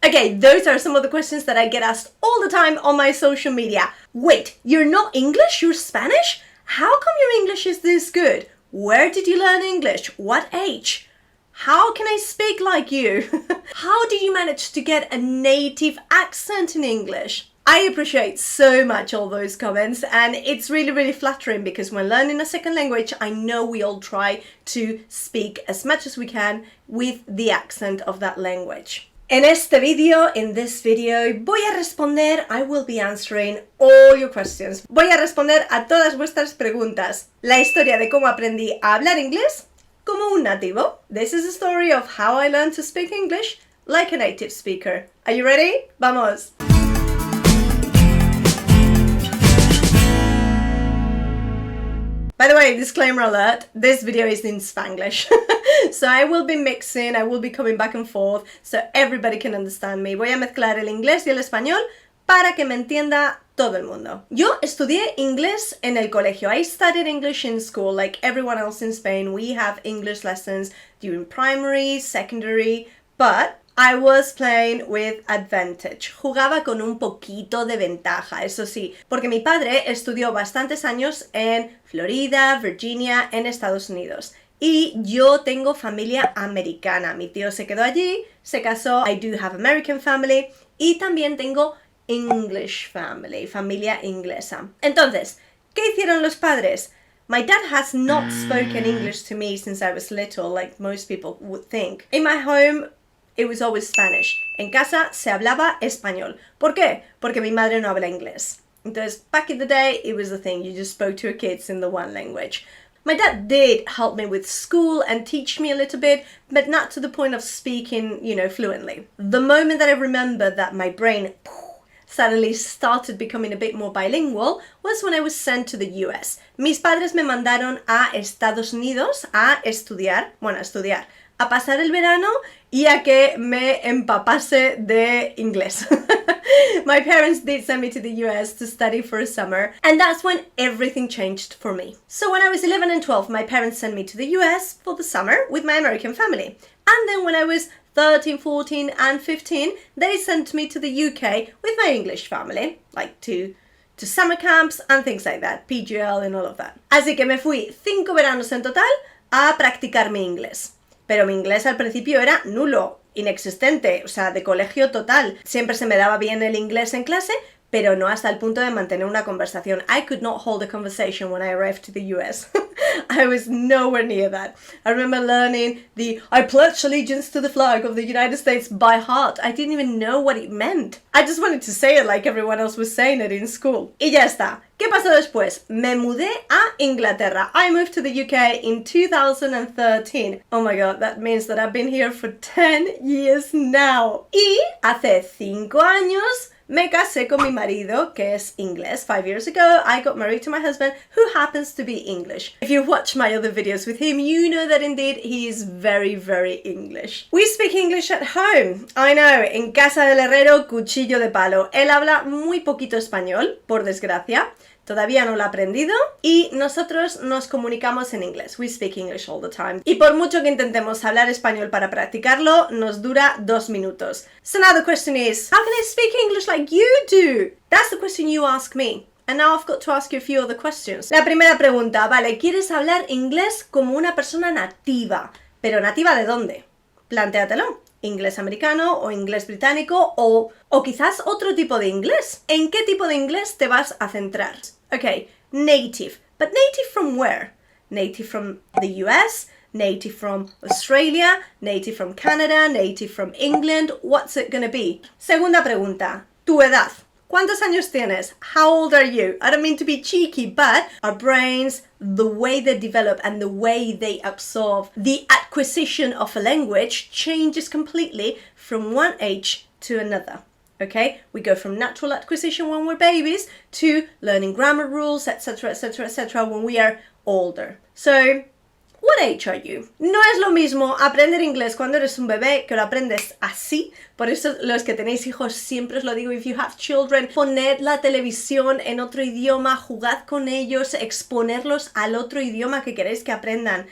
Okay, those are some of the questions that I get asked all the time on my social media. Wait, you're not English? You're Spanish? How come your English is this good? Where did you learn English? What age? How can I speak like you? How did you manage to get a native accent in English? I appreciate so much all those comments, and it's really, really flattering because when learning a second language, I know we all try to speak as much as we can with the accent of that language. In this video, voy a responder, I will be answering all your questions. Voy a responder a todas vuestras preguntas. La historia de cómo aprendí a hablar inglés como un nativo. This is a story of how I learned to speak English like a native speaker. Are you ready? Vamos! By the way, disclaimer alert, this video is in Spanglish. So I will be mixing, I will be coming back and forth so everybody can understand me. Voy a mezclar el inglés y el español para que me entienda todo el mundo. Yo estudié inglés en el colegio. I studied English in school like everyone else in Spain. We have English lessons during primary, secondary, but I was playing with advantage. Jugaba con un poquito de ventaja, eso sí, porque mi padre estudió bastantes años en Florida, Virginia, en Estados Unidos. Y yo tengo familia americana. Mi tío se quedó allí, se casó. I do have American family. Y también tengo English family, familia inglesa. Entonces, ¿qué hicieron los padres? My dad has not spoken English to me since I was little, like most people would think. In my home, it was always Spanish. En casa se hablaba español. ¿Por qué? Porque mi madre no habla inglés. Entonces, back in the day, it was the thing. You just spoke to your kids in the one language. My dad did help me with school and teach me a little bit, but not to the point of speaking, fluently. The moment that I remember that my brain suddenly started becoming a bit more bilingual was when I was sent to the US. Mis padres me mandaron a Estados Unidos a estudiar, a pasar el verano y a que me empapase de inglés. My parents did send me to the US to study for a summer, and that's when everything changed for me. So when I was 11 and 12, my parents sent me to the US for the summer with my American family. And then when I was 13, 14 and 15, they sent me to the UK with my English family, like to summer camps and things like that, PGL and all of that. Así que me fui 5 veranos en total a practicar mi inglés. Pero mi inglés al principio era nulo, inexistente, o sea, de colegio total. Siempre se me daba bien el inglés en clase, pero no hasta el punto de mantener una conversación. I could not hold a conversation when I arrived to the US. I was nowhere near that. I remember learning I pledge allegiance to the flag of the United States by heart. I didn't even know what it meant. I just wanted to say it like everyone else was saying it in school. Y ya está. ¿Qué pasó después? Me mudé a Inglaterra. I moved to the UK in 2013. Oh my god, that means that I've been here for 10 years now. Y hace 5 años me casé con mi marido, que es inglés. 5 years ago, I got married to my husband, who happens to be English. If you've watched my other videos with him, you know that indeed he is very, very English. We speak English at home. I know, en casa del herrero, cuchillo de palo. Él habla muy poquito español, por desgracia. Todavía no lo he aprendido y nosotros nos comunicamos en inglés. We speak English all the time. Y por mucho que intentemos hablar español para practicarlo, nos dura 2 minutos. So now the question is, how can I speak English like you do? That's the question you ask me. And now I've got to ask you a few other questions. La primera pregunta, vale, ¿quieres hablar inglés como una persona nativa? ¿Pero nativa de dónde? Plantéatelo. ¿Inglés americano o inglés británico o quizás otro tipo de inglés? ¿En qué tipo de inglés te vas a centrar? Okay, native. But native from where? Native from the US? Native from Australia? Native from Canada? Native from England? What's it gonna be? Segunda pregunta, tu edad. ¿Cuántos años tienes? How old are you? I don't mean to be cheeky, but our brains, the way they develop and the way they absorb the acquisition of a language changes completely from one age to another. Okay? We go from natural acquisition when we're babies to learning grammar rules, etc., etc., etc. when we are older. So, what age are you? No es lo mismo aprender inglés cuando eres un bebé que lo aprendes así. Por eso los que tenéis hijos siempre os lo digo, if you have children, poned la televisión en otro idioma, jugad con ellos, exponerlos al otro idioma que queréis que aprendan.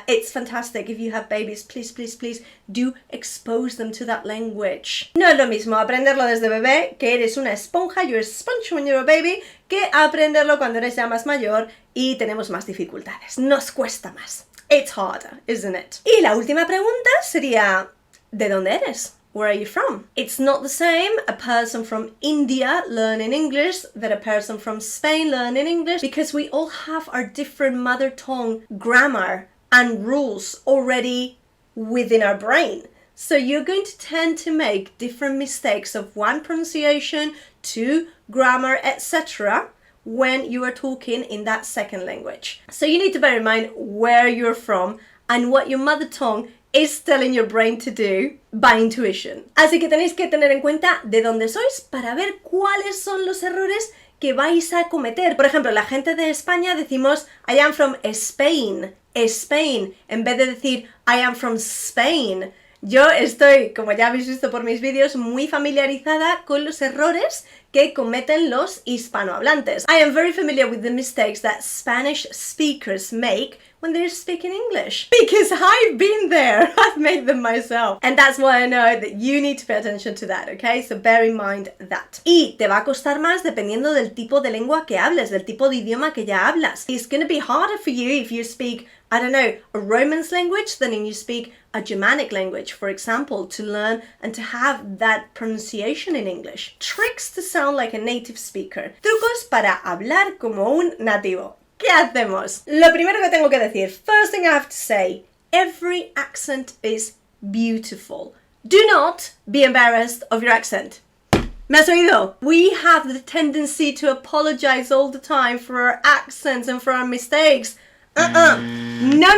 It's fantastic. If you have babies, please, please, please do expose them to that language. No es lo mismo aprenderlo desde bebé, que eres una esponja, you're a sponge when you're a baby, que aprenderlo cuando eres ya más mayor y tenemos más dificultades. Nos cuesta más. It's harder, isn't it? Y la última pregunta sería, ¿de dónde eres? Where are you from? It's not the same a person from India learning English than a person from Spain learning English, because we all have our different mother tongue grammar and rules already within our brain. So you're going to tend to make different mistakes of one pronunciation, two, grammar, etc. when you are talking in that second language. So you need to bear in mind where you're from and what your mother tongue is telling your brain to do by intuition. Así que tenéis que tener en cuenta de dónde sois para ver cuáles son los errores que vais a cometer. Por ejemplo, la gente de España decimos I am from Spain, Spain, en vez de decir I am from Spain. Yo estoy, como ya habéis visto por mis vídeos, muy familiarizada con los errores que cometen los hispanohablantes. I am very familiar with the mistakes that Spanish speakers make when they're speaking English. Because I've been there, I've made them myself. And that's why I know that you need to pay attention to that, okay? So bear in mind that. Y te va a costar más dependiendo del tipo de lengua que hables, del tipo de idioma que ya hablas. It's going to be harder for you if you speak, I don't know, a Romance language than if you speak a Germanic language, for example, to learn and to have that pronunciation in English. Tricks to sound like a native speaker. Trucos para hablar como un nativo. ¿Qué hacemos? Lo primero que tengo que decir, first thing I have to say, every accent is beautiful. Do not be embarrassed of your accent. ¿Me has oído? We have the tendency to apologize all the time for our accents and for our mistakes. No,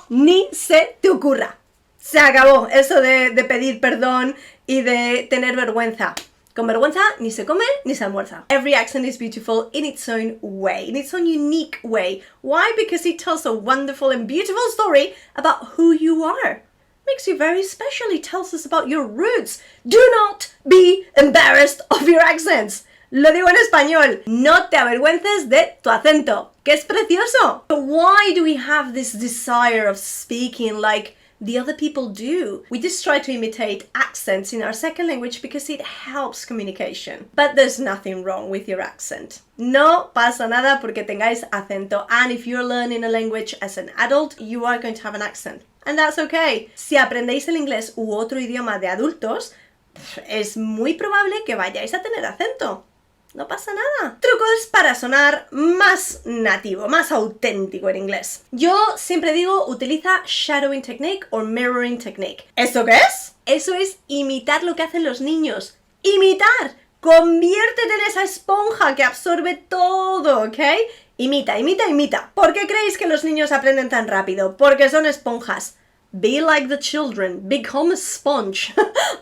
ni se te ocurra. Se acabó eso de pedir perdón y de tener vergüenza. Con vergüenza ni se come ni se almuerza. Every accent is beautiful in its own way, in its own unique way. Why? Because it tells a wonderful and beautiful story about who you are. Makes you very special. It tells us about your roots. Do not be embarrassed of your accents. Lo digo en español. No te avergüences de tu acento, que es precioso. But why do we have this desire of speaking like the other people do? We just try to imitate accents in our second language because it helps communication. But there's nothing wrong with your accent. No pasa nada porque tengáis acento. And if you're learning a language as an adult, you are going to have an accent. And that's okay. Si aprendéis el inglés u otro idioma de adultos, es muy probable que vayáis a tener acento. No pasa nada. Trucos para sonar más nativo, más auténtico en inglés. Yo siempre digo, utiliza shadowing technique o mirroring technique. ¿Esto qué es? Eso es imitar lo que hacen los niños. ¡Imitar! Conviértete en esa esponja que absorbe todo, ¿ok? Imita, imita, imita. ¿Por qué creéis que los niños aprenden tan rápido? Porque son esponjas. Be like the children. Become a sponge.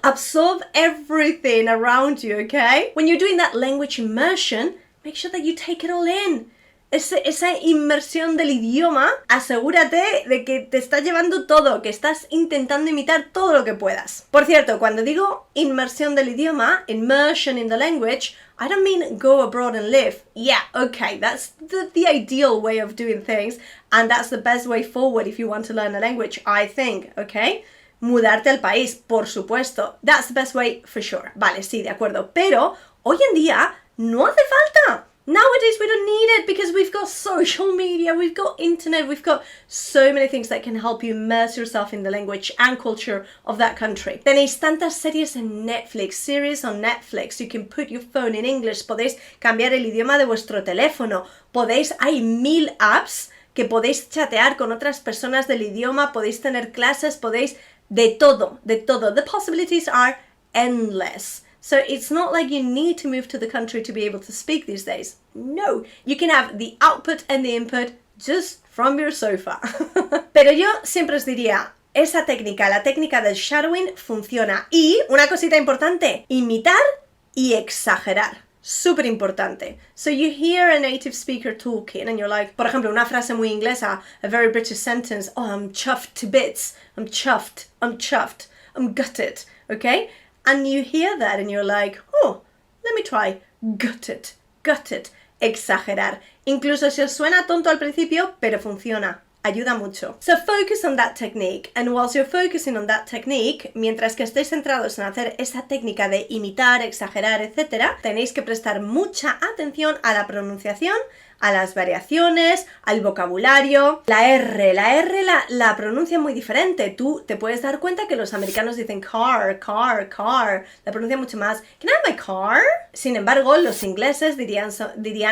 Absorb everything around you, okay? When you're doing that language immersion, make sure that you take it all in. Esa inmersión del idioma, asegúrate de que te está llevando todo, que estás intentando imitar todo lo que puedas. Por cierto, cuando digo inmersión del idioma, immersion in the language, I don't mean go abroad and live. Yeah, okay, that's the ideal way of doing things, and that's the best way forward if you want to learn a language, I think, okay? Mudarte al país, por supuesto. That's the best way for sure. Vale, sí, de acuerdo. Pero hoy en día no hace falta. Nowadays we don't need it because we've got social media, we've got internet, we've got so many things that can help you immerse yourself in the language and culture of that country. Tenéis tantas series en Netflix, series on Netflix, you can put your phone in English, podéis cambiar el idioma de vuestro teléfono, hay 1000 apps que podéis chatear con otras personas del idioma, podéis tener clases, podéis de todo, de todo. The possibilities are endless. So it's not like you need to move to the country to be able to speak these days. No, you can have the output and the input just from your sofa. Pero yo siempre os diría, esa técnica, la técnica del shadowing funciona. Y una cosita importante, imitar y exagerar. Súper importante. So you hear a native speaker talking and you're like, por ejemplo, una frase muy inglesa, a very British sentence, oh, I'm chuffed to bits, I'm chuffed, I'm gutted, okay? And you hear that and you're like, oh, let me try, gutted, exagerar. Incluso si os suena tonto al principio, pero funciona. ayuda mucho. So focus on that technique, and whilst you're focusing on that technique, mientras que estéis centrados en hacer esa técnica de imitar, exagerar, etc., tenéis que prestar mucha atención a la pronunciación, a las variaciones, al vocabulario. La R la pronuncia muy diferente. Tú te puedes dar cuenta que los americanos dicen car, car, car. La pronuncia mucho más. Can I have my car? Sin embargo, los ingleses dirían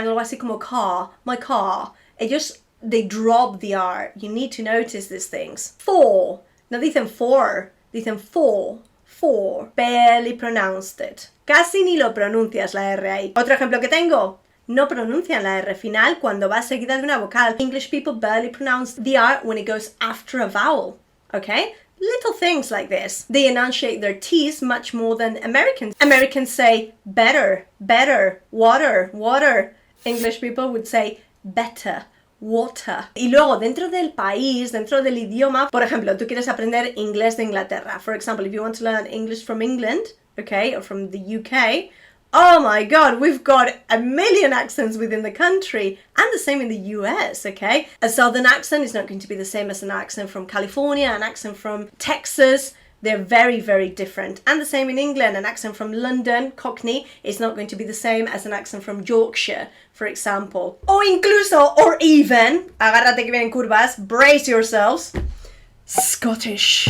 algo así como car, my car. Ellos, they drop the R. You need to notice these things. For. No dicen for, dicen for. For. Barely pronounced it. Casi ni lo pronuncias la R ahí. Otro ejemplo que tengo. No pronuncian la R final cuando va seguida de una vocal. English people barely pronounce the R when it goes after a vowel. Okay? Little things like this. They enunciate their T's much more than Americans. Americans say better, better, water, water. English people would say better, water. Y luego, dentro del país, dentro del idioma, por ejemplo, tú quieres aprender inglés de Inglaterra. For example, if you want to learn English from England, okay, or from the UK, oh my god, we've got a million accents within the country, and the same in the US, okay? A southern accent is not going to be the same as an accent from California, an accent from Texas. They're very, very different. And the same in England, an accent from London, Cockney, is not going to be the same as an accent from Yorkshire, for example. O incluso, or even, agárrate que vienen curvas, brace yourselves, Scottish.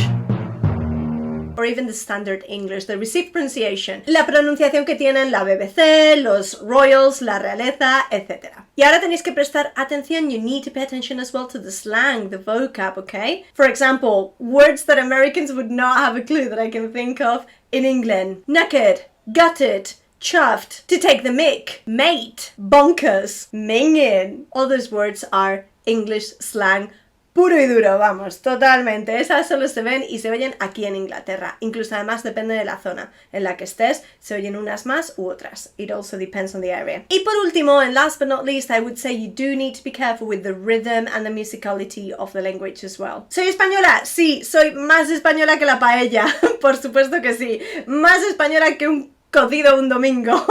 Or even the standard English, the received pronunciation, la pronunciación que tienen la BBC, los Royals, la realeza, etc. Y ahora tenéis que prestar atención, you need to pay attention as well to the slang, the vocab, okay? For example, words that Americans would not have a clue that I can think of in England. Knackered, gutted, chuffed, to take the mick, mate, bonkers, minging. All those words are English slang puro y duro, vamos, totalmente. Esas solo se ven y se oyen aquí en Inglaterra. Incluso además depende de la zona en la que estés, se oyen unas más u otras. It also depends on the area. Y por último, and last but not least, I would say you do need to be careful with the rhythm and the musicality of the language as well. ¿Soy española? Sí, soy más española que la paella, por supuesto que sí. Más española que un cocido un domingo,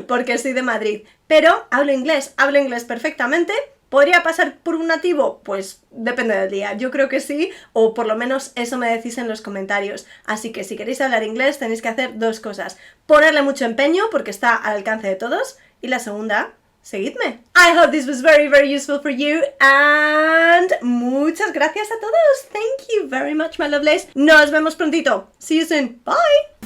porque soy de Madrid. Pero hablo inglés perfectamente. ¿Podría pasar por un nativo? Pues depende del día, yo creo que sí, o por lo menos eso me decís en los comentarios. Así que si queréis hablar inglés tenéis que hacer dos cosas. Ponerle mucho empeño porque está al alcance de todos, y la segunda, seguidme. I hope this was very, very useful for you, and muchas gracias a todos. Thank you very much, my lovelies. Nos vemos prontito. See you soon. Bye.